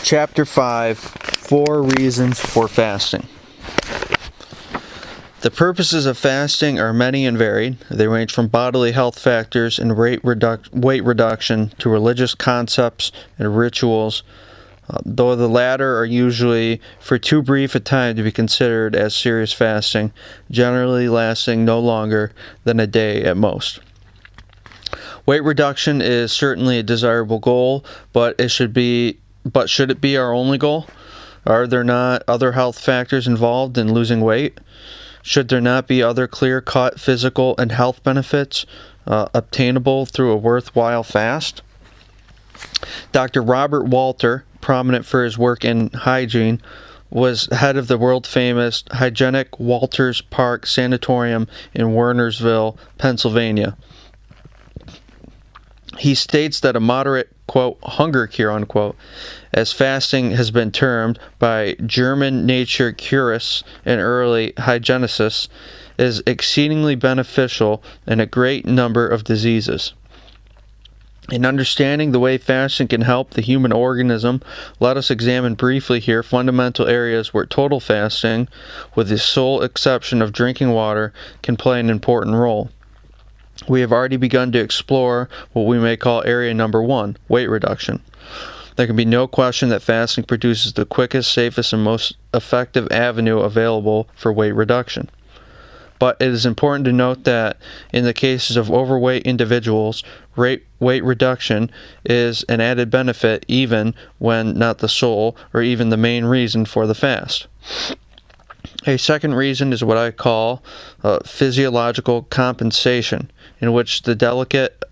Chapter 5, 4 Reasons for Fasting. The purposes of fasting are many and varied. They range from bodily health factors and weight reduction to religious concepts and rituals, though the latter are usually for too brief a time to be considered as serious fasting, generally lasting no longer than a day at most. Weight reduction is certainly a desirable goal, but should it be our only goal? Are there not other health factors involved in losing weight? Should there not be other clear-cut physical and health benefits obtainable through a worthwhile fast? Dr. Robert Walter, prominent for his work in hygiene, was head of the world-famous Hygienic Walters Park Sanatorium in Wernersville, Pennsylvania. He states that a moderate, quote, hunger cure, unquote, as fasting has been termed by German nature curists and early hygienicists, is exceedingly beneficial in a great number of diseases. In understanding the way fasting can help the human organism, let us examine briefly here fundamental areas where total fasting, with the sole exception of drinking water, can play an important role. We have already begun to explore what we may call area number 1, weight reduction. There can be no question that fasting produces the quickest, safest, and most effective avenue available for weight reduction. But it is important to note that in the cases of overweight individuals, weight reduction is an added benefit even when not the sole or even the main reason for the fast. A second reason is what I call physiological compensation, in which the delicate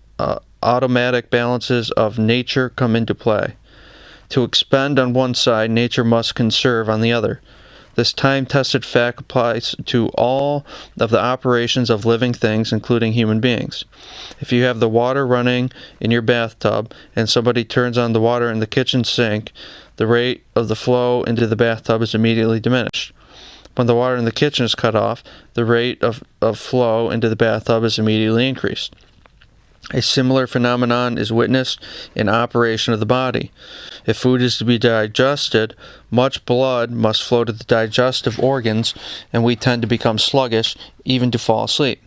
automatic balances of nature come into play. To expend on one side, nature must conserve on the other. This time-tested fact applies to all of the operations of living things, including human beings. If you have the water running in your bathtub and somebody turns on the water in the kitchen sink, the rate of the flow into the bathtub is immediately diminished. When the water in the kitchen is cut off, the rate of flow into the bathtub is immediately increased. A similar phenomenon is witnessed in operation of the body. If food is to be digested, much blood must flow to the digestive organs, and we tend to become sluggish, even to fall asleep.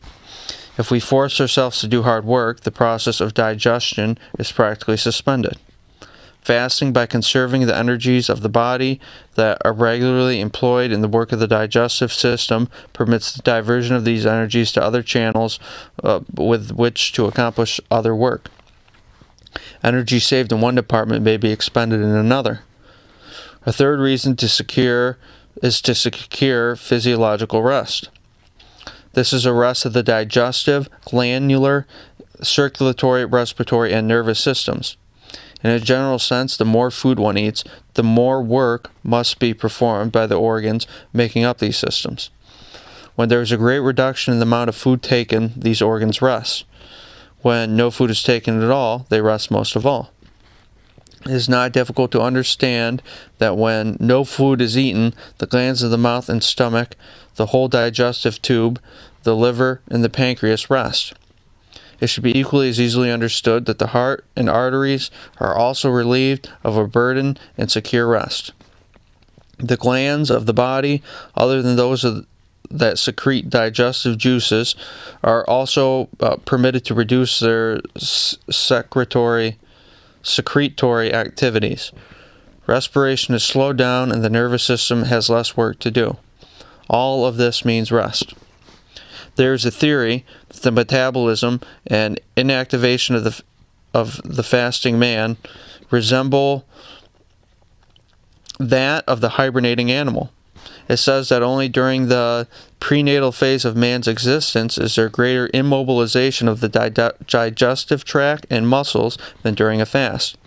If we force ourselves to do hard work, the process of digestion is practically suspended. Fasting, by conserving the energies of the body that are regularly employed in the work of the digestive system, permits the diversion of these energies to other channels with which to accomplish other work. Energy saved in one department may be expended in another. A third reason to secure physiological rest. This is a rest of the digestive, glandular, circulatory, respiratory, and nervous systems. In a general sense, the more food one eats, the more work must be performed by the organs making up these systems. When there is a great reduction in the amount of food taken, these organs rest. When no food is taken at all, they rest most of all. It is not difficult to understand that when no food is eaten, the glands of the mouth and stomach, the whole digestive tube, the liver, and the pancreas rest. It should be equally as easily understood that the heart and arteries are also relieved of a burden and secure rest. The glands of the body, other than those that secrete digestive juices, are also permitted to reduce their secretory activities. Respiration is slowed down and the nervous system has less work to do. All of this means rest. There is a theory that the metabolism and inactivation of the fasting man resemble that of the hibernating animal. It says that only during the prenatal phase of man's existence is there greater immobilization of the digestive tract and muscles than during a fast.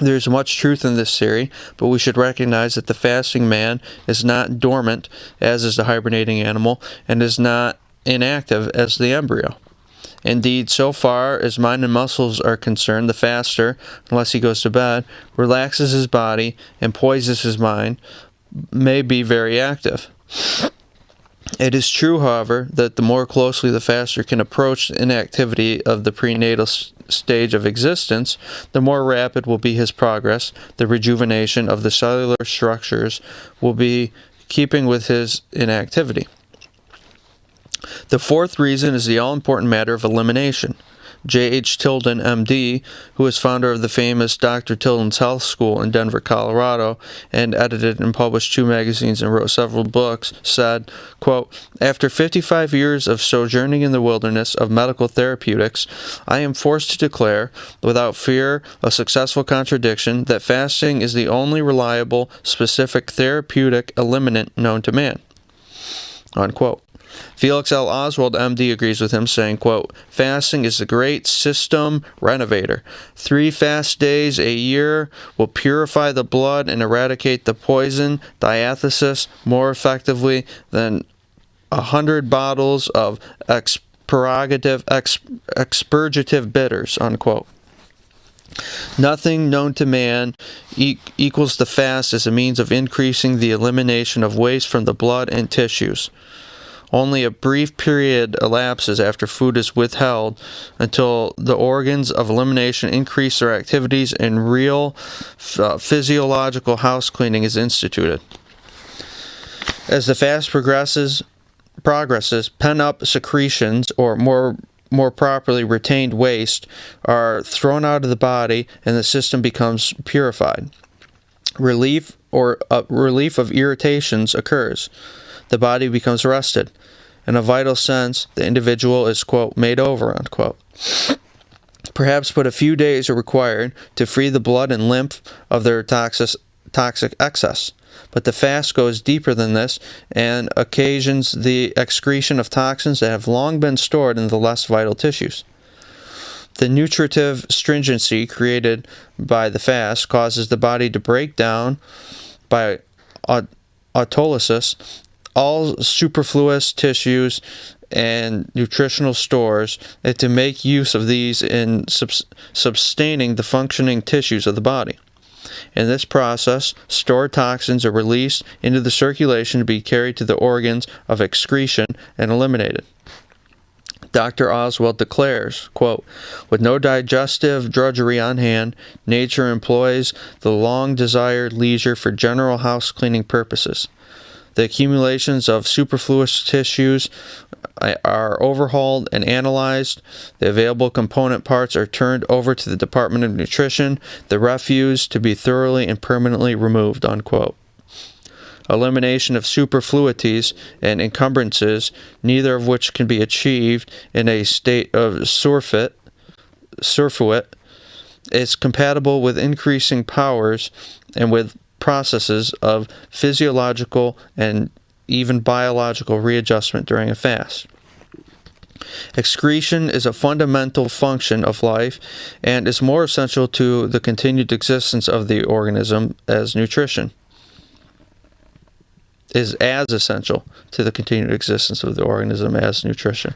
There is much truth in this theory, but we should recognize that the fasting man is not dormant, as is the hibernating animal, and is not inactive as the embryo. Indeed, so far as mind and muscles are concerned, the faster, unless he goes to bed, relaxes his body and poises his mind, may be very active. It is true, however, that the more closely the faster can approach the inactivity of the prenatal stage of existence, the more rapid will be his progress. The rejuvenation of the cellular structures will be keeping with his inactivity. The fourth reason is the all-important matter of elimination. J.H. Tilden, M.D., who is founder of the famous Dr. Tilden's Health School in Denver, Colorado, and edited and published 2 magazines and wrote several books, said, quote, "After 55 years of sojourning in the wilderness of medical therapeutics, I am forced to declare, without fear of successful contradiction, that fasting is the only reliable, specific therapeutic eliminant known to man." Unquote. Felix L. Oswald, M.D., agrees with him, saying, quote, "Fasting is the great system renovator. 3 fast days a year will purify the blood and eradicate the poison, diathesis, more effectively than 100 bottles of expurgative bitters," unquote. Nothing known to man equals the fast as a means of increasing the elimination of waste from the blood and tissues. Only a brief period elapses after food is withheld until the organs of elimination increase their activities and real physiological house cleaning is instituted. As the fast progresses, pent-up secretions, or more properly retained waste, are thrown out of the body and the system becomes purified. Relief of irritations occurs. The body becomes rested. In a vital sense, the individual is, quote, "made over," unquote. Perhaps but a few days are required to free the blood and lymph of their toxic excess. But the fast goes deeper than this and occasions the excretion of toxins that have long been stored in the less vital tissues. The nutritive stringency created by the fast causes the body to break down by autolysis all superfluous tissues and nutritional stores, and to make use of these in sustaining the functioning tissues of the body. In this process, stored toxins are released into the circulation to be carried to the organs of excretion and eliminated. Dr. Oswald declares, quote, "With no digestive drudgery on hand, nature employs the long-desired leisure for general house cleaning purposes. The accumulations of superfluous tissues are overhauled and analyzed. The available component parts are turned over to the Department of Nutrition, the refuse to be thoroughly and permanently removed," unquote. Elimination of superfluities and encumbrances, neither of which can be achieved in a state of surfeit, is compatible with increasing powers and with processes of physiological and even biological readjustment during a fast. Excretion is a fundamental function of life and is more essential to the continued existence of the organism as nutrition. Is as essential to the continued existence of the organism as nutrition.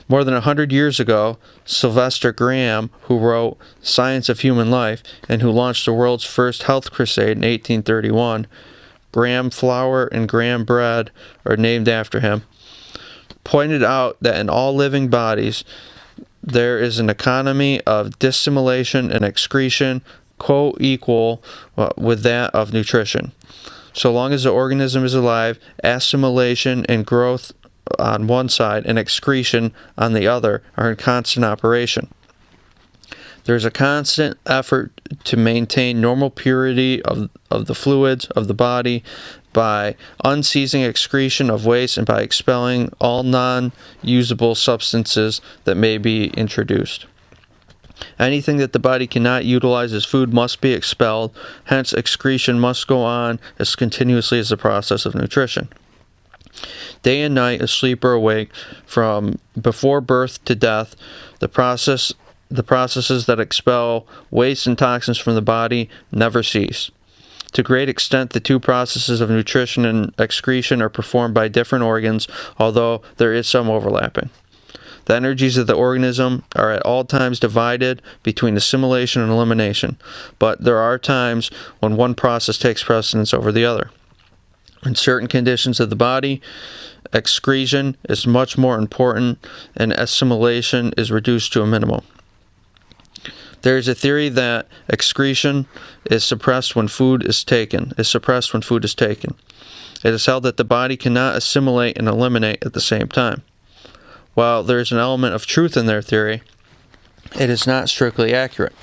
More than 100 years ago, Sylvester Graham, who wrote Science of Human Life and who launched the world's first health crusade in 1831, Graham flour and Graham bread are named after him, pointed out that in all living bodies there is an economy of dissimulation and excretion co-equal with that of nutrition. So long as the organism is alive, assimilation and growth on one side and excretion on the other are in constant operation. There is a constant effort to maintain normal purity of the fluids of the body by unceasing excretion of waste and by expelling all non-usable substances that may be introduced. Anything that the body cannot utilize as food must be expelled, hence excretion must go on as continuously as the process of nutrition. Day and night, asleep or awake, from before birth to death, the processes that expel waste and toxins from the body never cease. To a great extent, the two processes of nutrition and excretion are performed by different organs, although there is some overlapping. The energies of the organism are at all times divided between assimilation and elimination, but there are times when one process takes precedence over the other. In certain conditions of the body, excretion is much more important and assimilation is reduced to a minimum. There is a theory that excretion is suppressed when food is taken. It is held that the body cannot assimilate and eliminate at the same time. While there is an element of truth in their theory, it is not strictly accurate.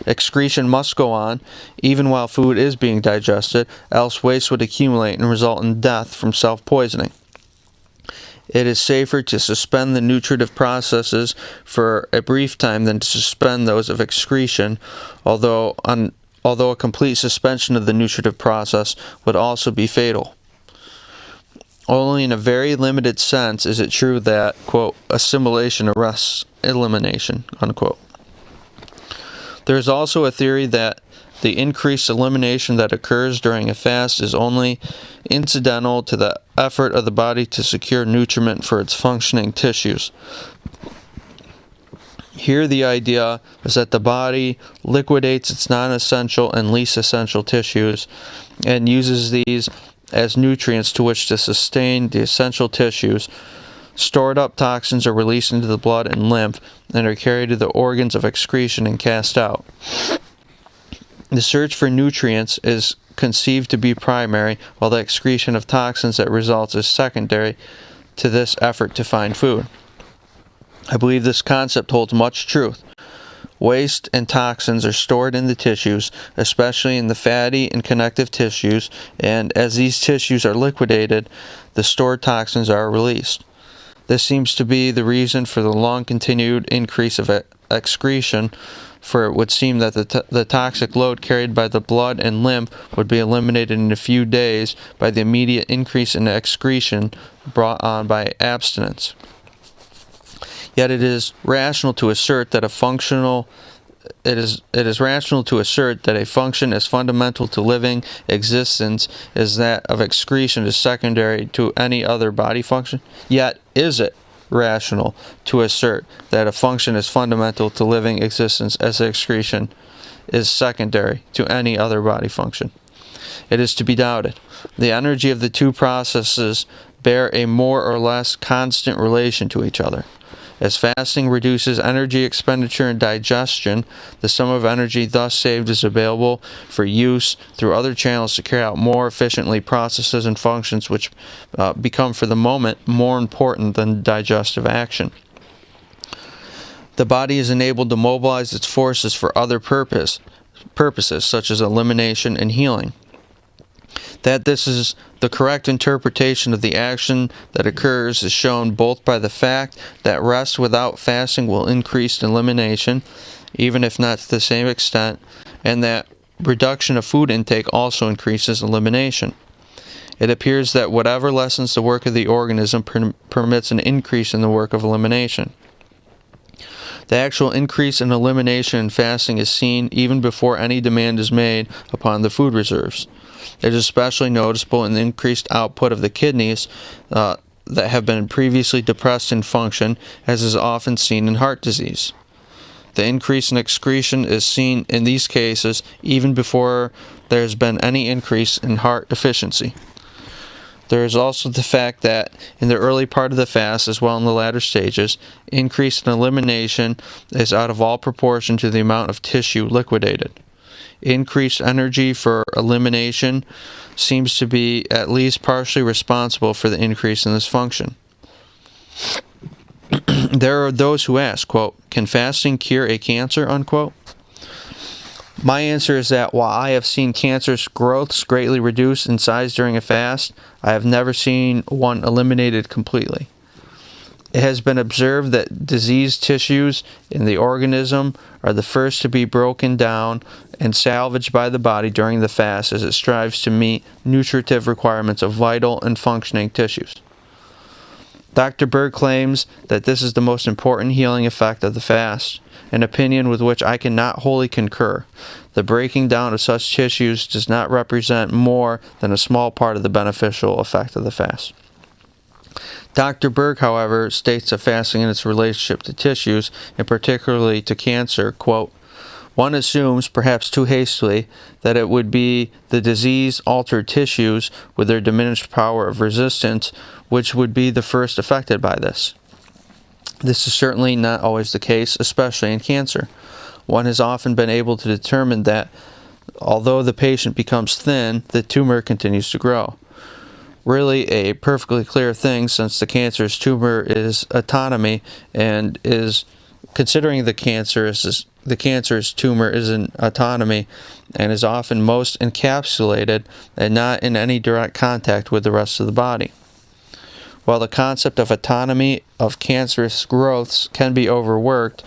Excretion must go on, even while food is being digested, else waste would accumulate and result in death from self-poisoning. It is safer to suspend the nutritive processes for a brief time than to suspend those of excretion, although a complete suspension of the nutritive process would also be fatal. Only in a very limited sense is it true that, quote, assimilation arrests elimination, unquote. There is also a theory that the increased elimination that occurs during a fast is only incidental to the effort of the body to secure nutriment for its functioning tissues. Here the idea is that the body liquidates its non-essential and least essential tissues and uses these as nutrients to which to sustain the essential tissues. Stored up toxins are released into the blood and lymph and are carried to the organs of excretion and cast out. The search for nutrients is conceived to be primary, while the excretion of toxins that results is secondary to this effort to find food. I believe this concept holds much truth. Waste and toxins are stored in the tissues, especially in the fatty and connective tissues, and as these tissues are liquidated, the stored toxins are released. This seems to be the reason for the long-continued increase of excretion, for it would seem that the toxic load carried by the blood and lymph would be eliminated in a few days by the immediate increase in excretion brought on by abstinence. Yet it is rational to assert that a function as fundamental to living existence as that of excretion is secondary to any other body function. Yet is it rational to assert that a function as fundamental to living existence as excretion is secondary to any other body function? It is to be doubted. The energy of the two processes bear a more or less constant relation to each other. As fasting reduces energy expenditure and digestion, the sum of energy thus saved is available for use through other channels to carry out more efficiently processes and functions which become for the moment more important than digestive action. The body is enabled to mobilize its forces for other purposes such as elimination and healing. That this is the correct interpretation of the action that occurs is shown both by the fact that rest without fasting will increase elimination, even if not to the same extent, and that reduction of food intake also increases elimination. It appears that whatever lessens the work of the organism permits an increase in the work of elimination. The actual increase in elimination in fasting is seen even before any demand is made upon the food reserves. It is especially noticeable in the increased output of the kidneys that have been previously depressed in function, as is often seen in heart disease. The increase in excretion is seen in these cases even before there has been any increase in heart efficiency. There is also the fact that in the early part of the fast, as well in the latter stages, increase in elimination is out of all proportion to the amount of tissue liquidated. Increased energy for elimination seems to be at least partially responsible for the increase in this function. There are those who ask, quote, can fasting cure a cancer, unquote? My answer is that while I have seen cancer's growths greatly reduced in size during a fast, I have never seen one eliminated completely. It has been observed that diseased tissues in the organism are the first to be broken down and salvaged by the body during the fast as it strives to meet nutritive requirements of vital and functioning tissues. Dr. Berg claims that this is the most important healing effect of the fast, an opinion with which I cannot wholly concur. The breaking down of such tissues does not represent more than a small part of the beneficial effect of the fast. Dr. Berg, however, states that fasting in its relationship to tissues, and particularly to cancer, quote, One assumes, perhaps too hastily, that it would be the disease-altered tissues with their diminished power of resistance which would be the first affected by this. This is certainly not always the case, especially in cancer. One has often been able to determine that although the patient becomes thin, the tumor continues to grow. Really a perfectly clear thing, since the cancer's tumor is autonomy and is considering the cancer's tumor is an autonomy and is often most encapsulated and not in any direct contact with the rest of the body. While the concept of autonomy of cancerous growths can be overworked,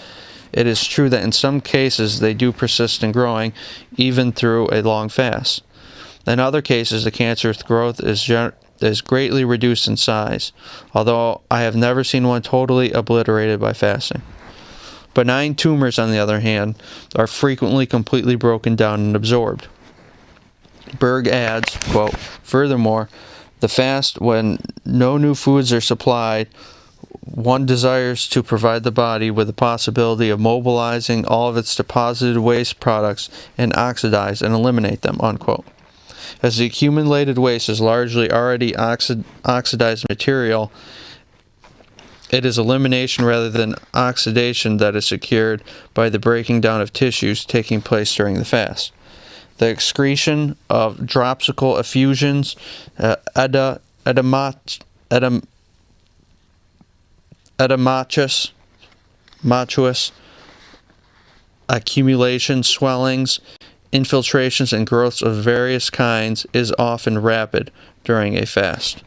it is true that in some cases they do persist in growing even through a long fast. In other cases, the cancerous growth is greatly reduced in size, although I have never seen one totally obliterated by fasting. Benign tumors, on the other hand, are frequently completely broken down and absorbed. Berg adds, quote, "Furthermore, the fast, when no new foods are supplied, one desires to provide the body with the possibility of mobilizing all of its deposited waste products and oxidize and eliminate them," unquote. As the accumulated waste is largely already oxidized material, it is elimination rather than oxidation that is secured by the breaking down of tissues taking place during the fast. The excretion of dropsical effusions, edematous accumulations, swellings, infiltrations, and growths of various kinds is often rapid during a fast.